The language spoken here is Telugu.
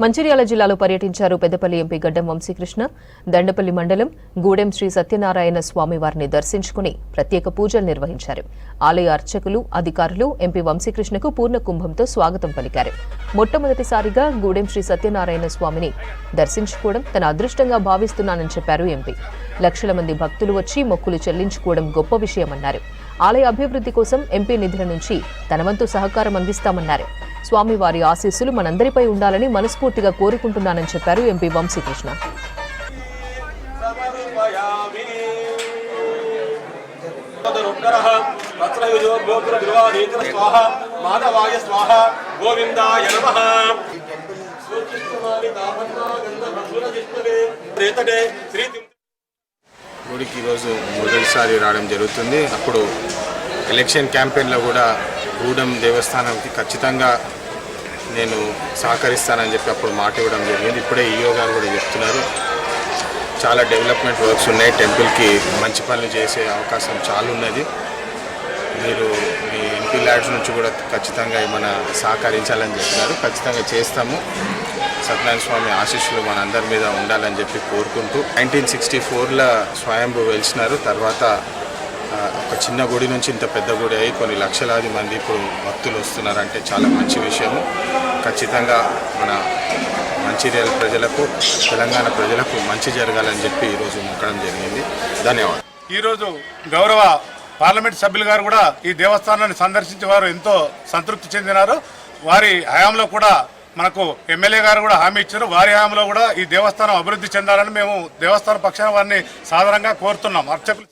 మంచిర్యాల జిల్లాలో పర్యటించారు పెద్దపల్లి ఎంపీ గడ్డం వంశీకృష్ణ. దండపల్లి మండలం గూడెం శ్రీ సత్యనారాయణ స్వామి వారిని దర్శించుకుని ప్రత్యేక పూజలు నిర్వహించారు. ఆలయ అర్చకులు, అధికారులు ఎంపీ వంశీకృష్ణకు పూర్ణ కుంభంతో స్వాగతం పలికారు. మొట్టమొదటిసారిగా గూడెం శ్రీ సత్యనారాయణ స్వామిని దర్శించుకోవడం తన అదృష్టంగా భావిస్తున్నానని చెప్పారు ఎంపీ. లక్షల మంది భక్తులు వచ్చి మొక్కులు చెల్లించుకోవడం గొప్ప విషయమన్నారు. ఆలయ అభివృద్ధి కోసం ఎంపీ నిధుల నుంచి తన వంతు సహకారం అందిస్తామన్నారు. స్వామివారి ఆశీస్సులు మనందరిపై ఉండాలని మనస్ఫూర్తిగా కోరుకుంటున్నానని చెప్పారు ఎంపీ వంశీకృష్ణ. గుడికి ఈరోజు మొదటిసారి రావడం జరుగుతుంది. అప్పుడు ఎలక్షన్ క్యాంపెయిన్లో కూడా గూడెం దేవస్థానంకి ఖచ్చితంగా నేను సహకరిస్తానని చెప్పి అప్పుడు మాట ఇవ్వడం జరిగింది. ఇప్పుడే ఈఓ గారు కూడా చెప్తున్నారు చాలా డెవలప్మెంట్ వర్క్స్ ఉన్నాయి, టెంపుల్కి మంచి పనులు చేసే అవకాశం చాలా ఉన్నది. మీరు మీ ఎంపీ ల్యాడ్స్ నుంచి కూడా ఖచ్చితంగా ఏమైనా సహకరించాలని చెప్పినారు. ఖచ్చితంగా చేస్తాము. సత్యనారాయణ స్వామి ఆశీస్సులు మనందరి మీద ఉండాలని చెప్పి కోరుకుంటూ 1964లో స్వయంభూ వెలిసినారు. తర్వాత ఒక చిన్న గుడి నుంచి ఇంత పెద్ద గుడి అయ్యి కొన్ని లక్షలాది మంది ఇప్పుడు భక్తులు వస్తున్నారంటే చాలా మంచి విషయము. ఖచ్చితంగా మన మంచిర్యాల ప్రజలకు, తెలంగాణ ప్రజలకు మంచి జరగాలని చెప్పి ఈరోజు మొక్కడం జరిగింది. ధన్యవాదాలు. ఈరోజు గౌరవ పార్లమెంట్ సభ్యులు గారు కూడా ఈ దేవస్థానాన్ని సందర్శించి వారు ఎంతో సంతృప్తి చెందినారు. వారి హయాంలో కూడా మనకు ఎమ్మెల్యే గారు కూడా హామీ ఇచ్చారు. వారి హయాంలో కూడా ఈ దేవస్థానం అభివృద్ధి చెందాలని మేము దేవస్థానం పక్షాన వారిని సాధారణంగా కోరుతున్నాం. అర్చకులు